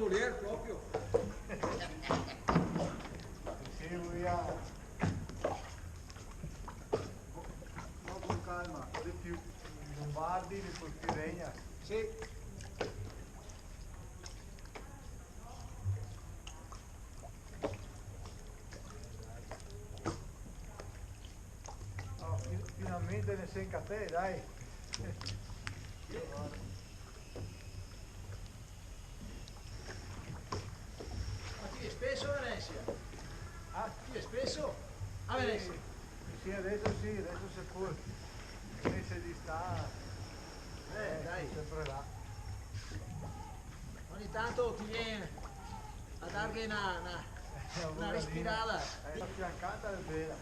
voler proprio. Sì, lui ha... No, con calma, di più. I lombardi, di più regna. Sì. Oh, finalmente ne sei a te, dai. Ma ti è spesso a Venezia? Ah, Ti è spesso a Venezia? sì, adesso seppur mese di sta, Dai, sempre là. ogni tanto ti viene a dargli una respirata. La fiancata è bella.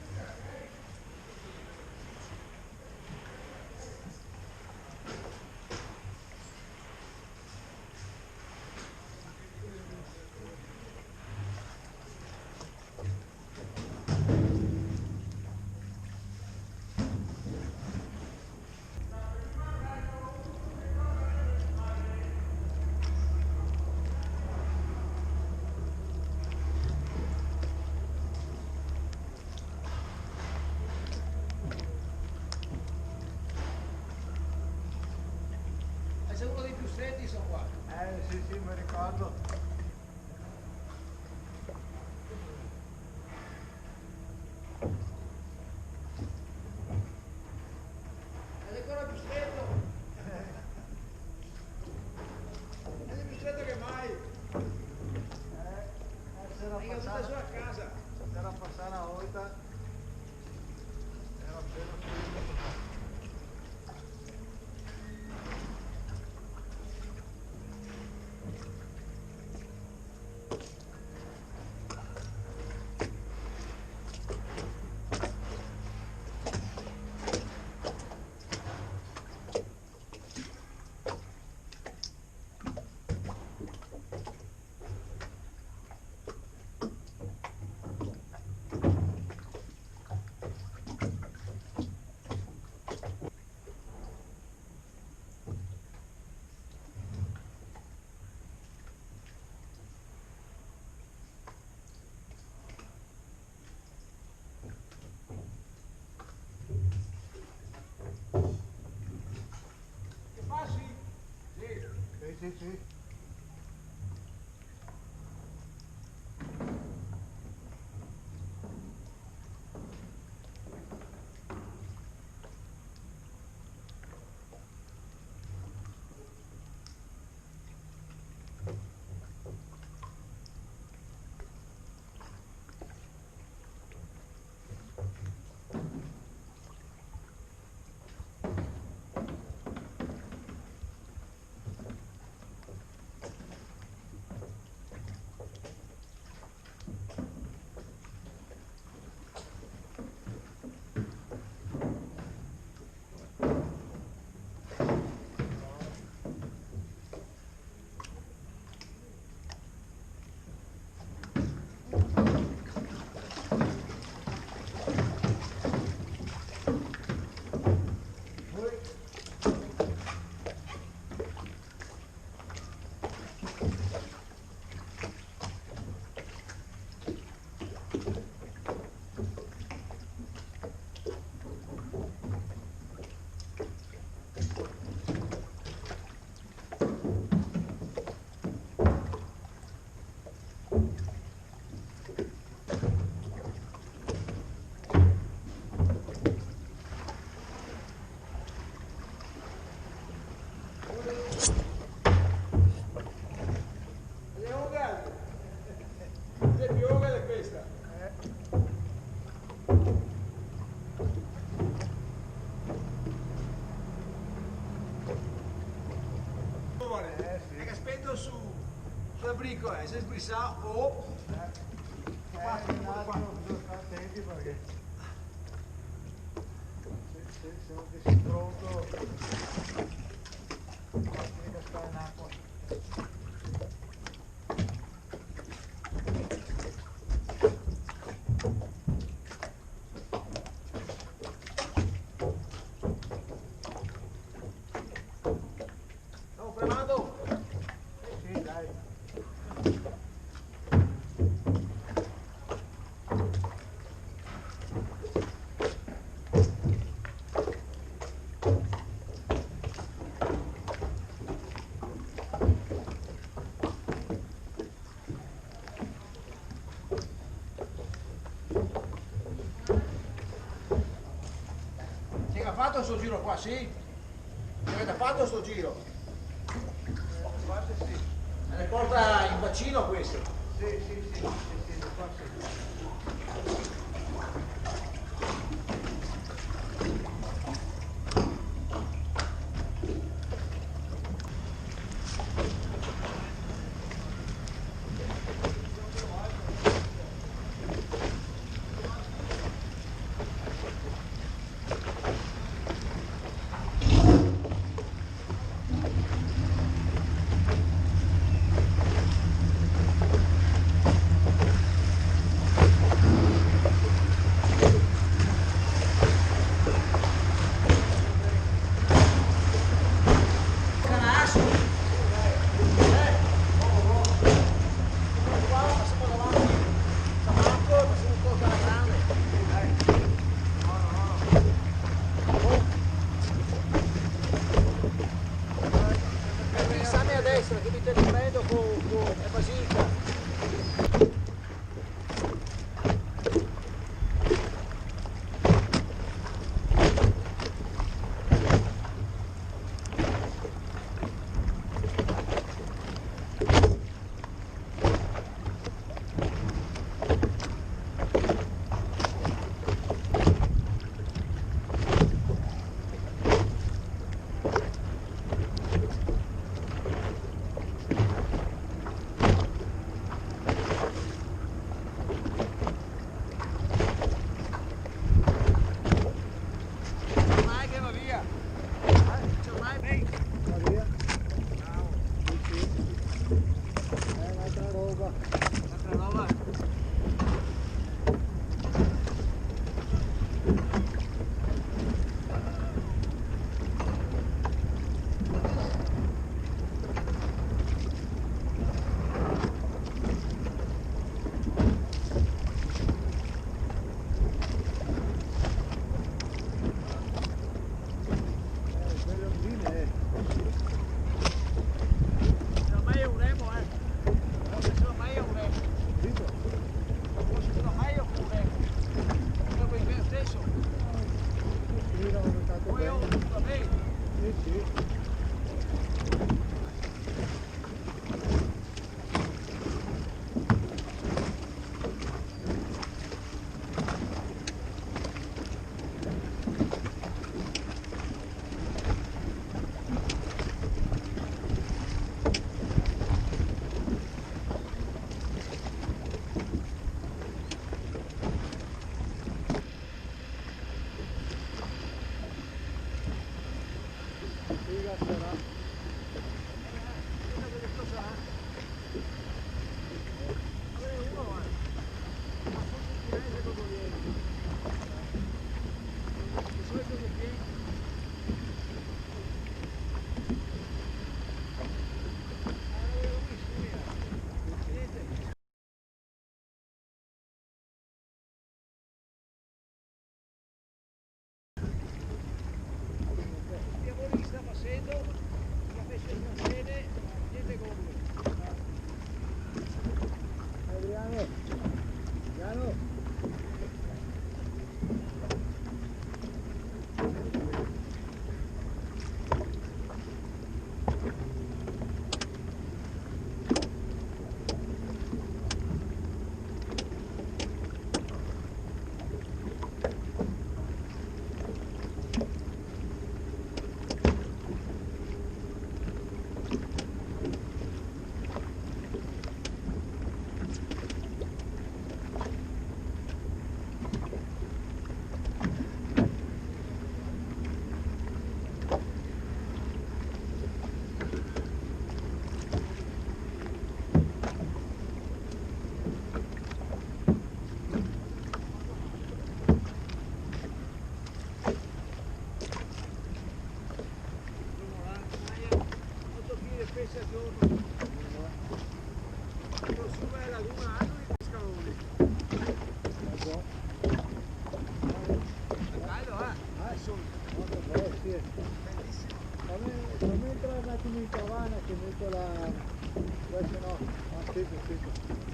Sei uno dei più stretti, sono qua. Sì, mi ricordo. È ancora più stretto. È più stretto che mai. C'era Hai caduta su a casa. passata una volta, era appena finito. Che passi? Sì. È un gatto. È più lunga di questa. Sì. È che aspetto sulla bricola, se sbrissa o... Un attimo bisogna stare attenti perché se non ti sei pronto devi cascare in acqua. Stiamo fremando? Sì, dai. fatto sto giro qua, sì? Avete fatto sto giro? Guarda, sì. Le porta in bacino questo? Sì, qua sì. Canasso! Qua passiamo davanti. Tabacco, passiamo un po' alla grande. Fissami a destra che mi te li prendo con la basilica. Fammi entrare un attimo in cavanna che metto la... Questo no, aspetta.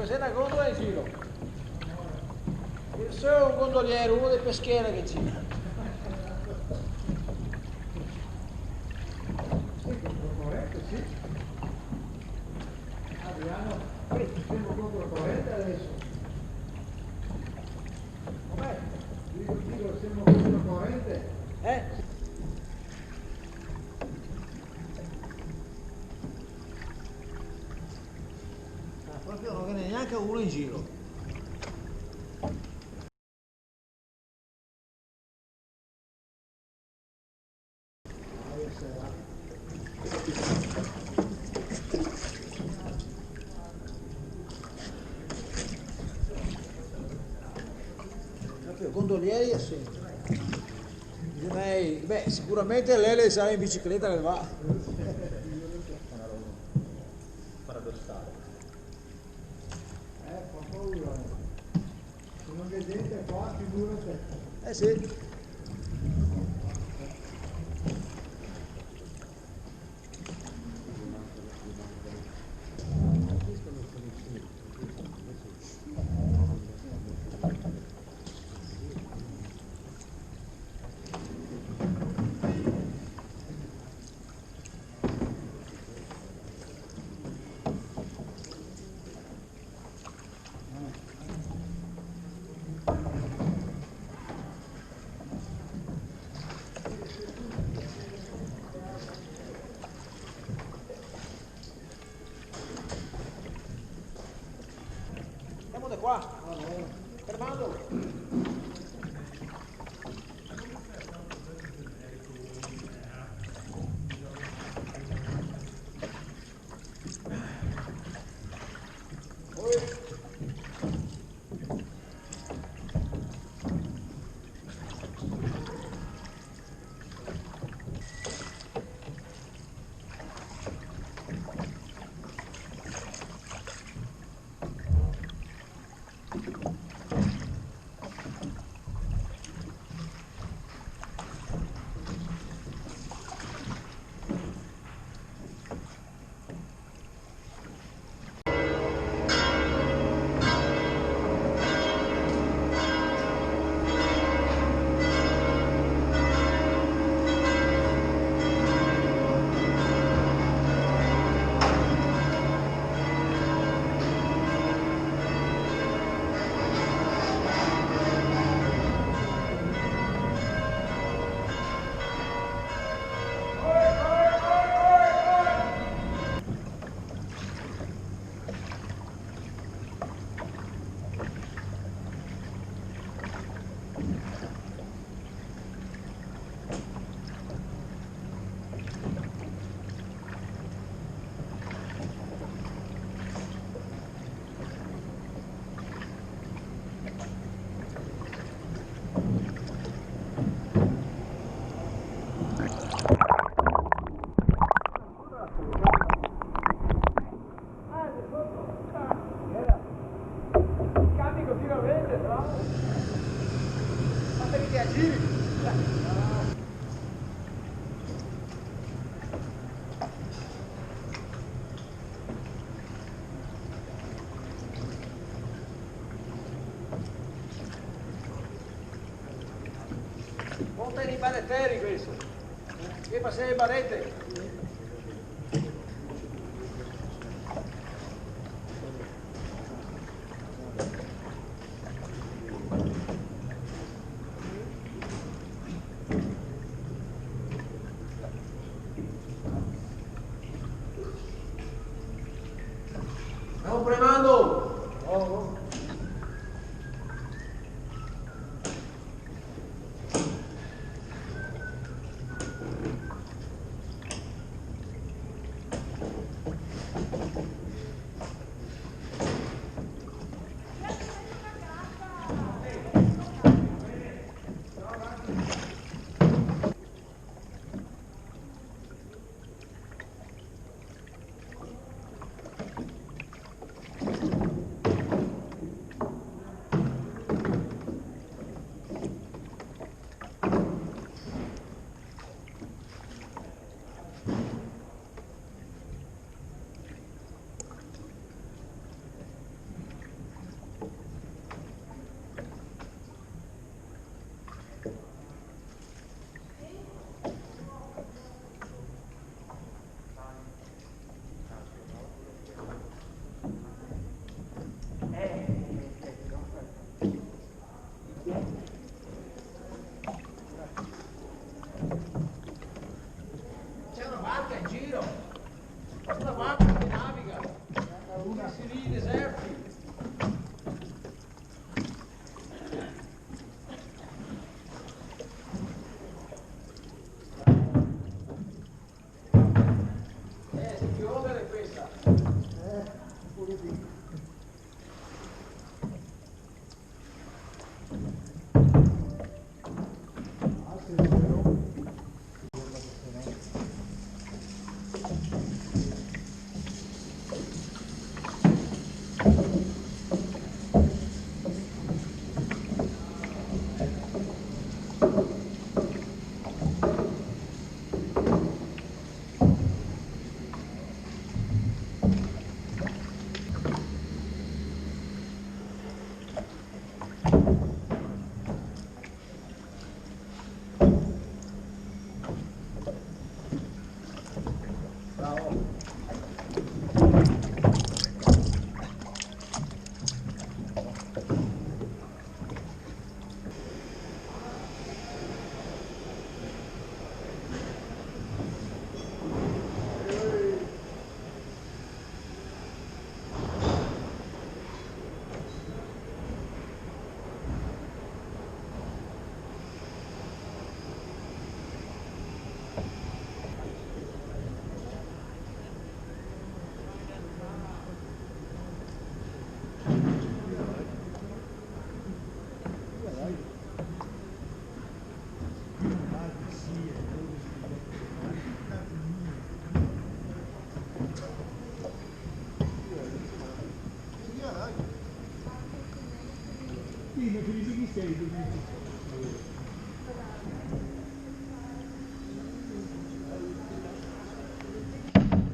c'è una gondola in giro. Io sono un gondoliere, uno dei peschieri che c'è. Sì, controcorrente, sì. Adriano, siamo controcorrente adesso. Com'è? Dico, siamo controcorrente. Proprio non viene neanche uno in giro. Proprio gondolieri è sempre. Beh, sicuramente lei le sarà in bicicletta che va. Paradossale. Fa paura. Se non vedete qua, figurate. Sì. Andiamo da qua. Fermando. Cambi continuamente, bravo. Basta che ti aggiri. Monta i baretteri questo. Che passi le barette? Stiamo premando! Oh.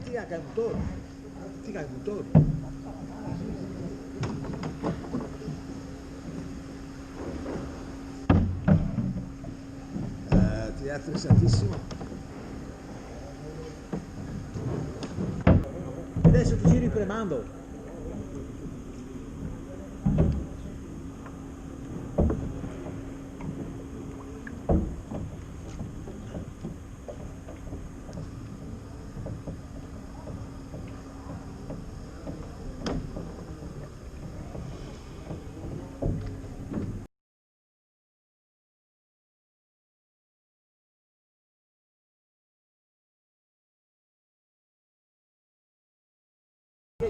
Tira che è il motore. Tira il motore. Ti è attrezzatissimo. Adesso ti giri premando.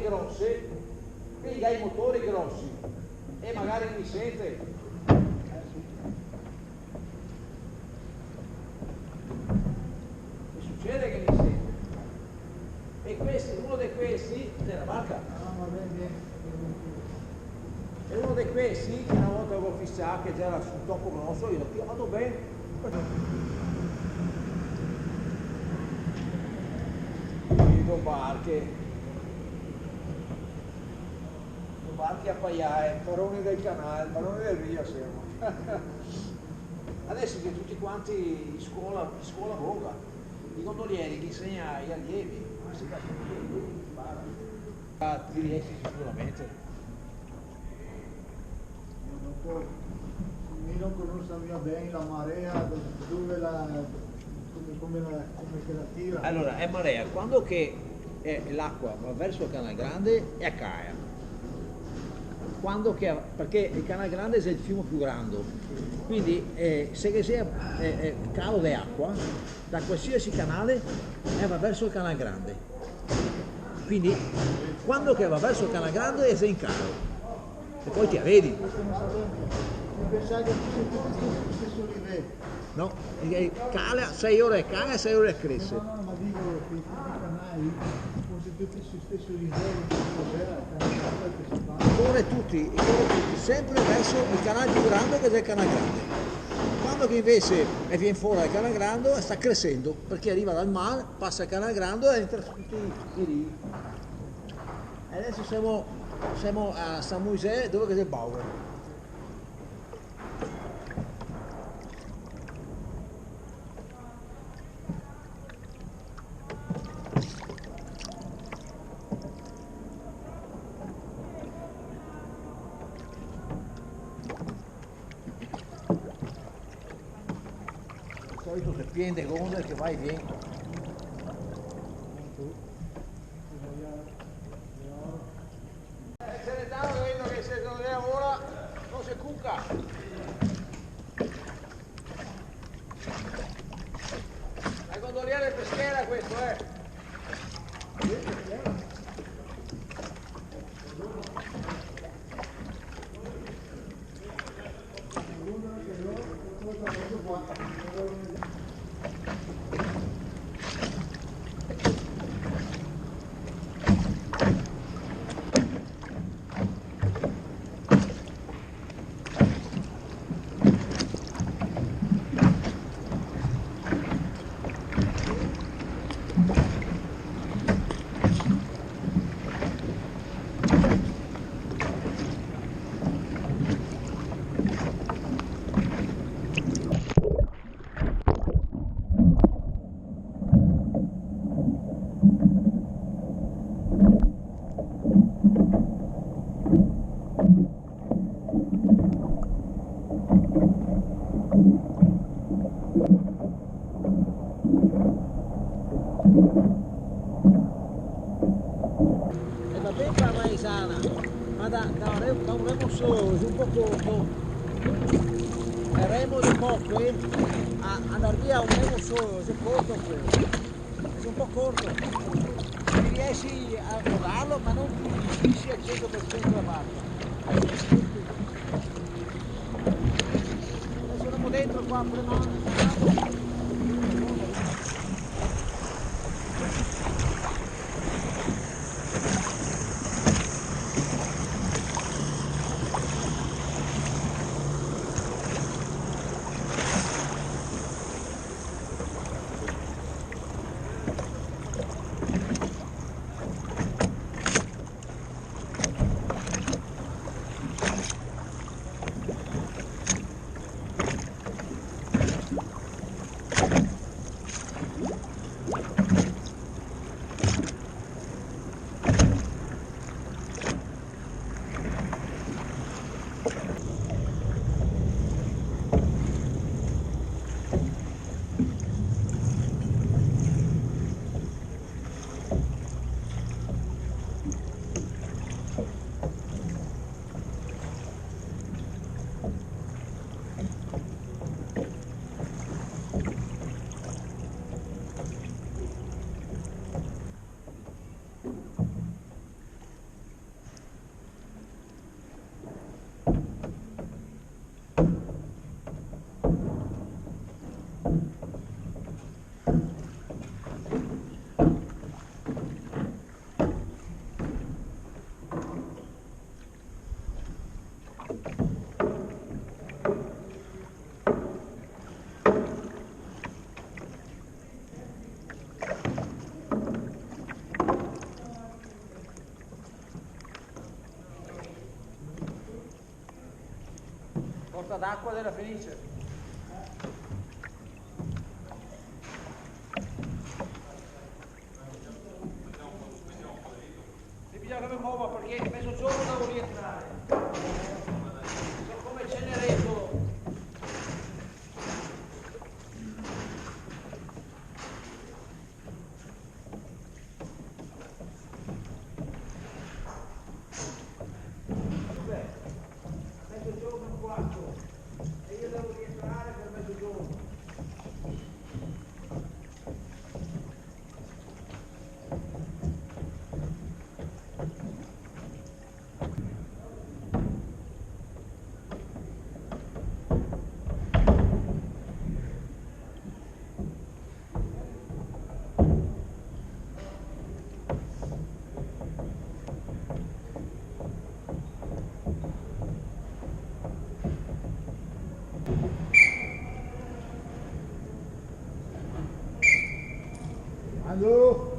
Grosse, quindi hai i motori grossi e magari mi sente. Mi succede che mi sente. E questo, uno di questi della barca. E uno di questi che una volta avevo fissato, che già era sul tocco grosso, io l'ho chiamato bene. Due barche. Barche a paiaie, baroni del canale, baroni del Rio siamo. Adesso che tutti quanti in scuola voga, i gondolieri che insegna agli allievi, ma si fa impara. Ti riesci sicuramente. Io non conosco bene la marea, dove come che la tira. Allora, è marea, quando che l'acqua va verso il canale grande è a Caia. Perché il canale grande è il fiume più grande, quindi se sia calo di acqua da qualsiasi canale va verso il canale grande, quindi quando che va verso il canale grande è in calo e poi ti vedi. Pensare che fosse tutto sullo stesso livello. No, cala 6 ore cala e 6 ore cresce. No, ma dico che i canali fosse tutti sul stesso livello, cos'era il canale che si fa. Corre tutti, sempre verso il canale più grande che è il canale grande. Quando che invece viene fuori dal canale grande sta crescendo, perché arriva dal mare, passa il canale grande e entra tutti lì. E adesso siamo a San Moisè, dove c'è il Bauer. Di solito si piende gondole che va e viene. Celentano vedo che se non è ora non si cucca. È gondoliere peschiera questo, adesso è un po' corto, il remo di coppe andare via un remo solo, è corto quello, è un po' corto, non riesci a rodarlo ma non finisci al 100% la barca. Adesso andiamo dentro qua, premando. Porta d'acqua della Fenice. E bisogna che mi muova perché mezzogiorno devo rientrare. Sono come Cenerentola. Mezzogiorno e un quarto e io devo rientrare per mezzogiorno. Allô?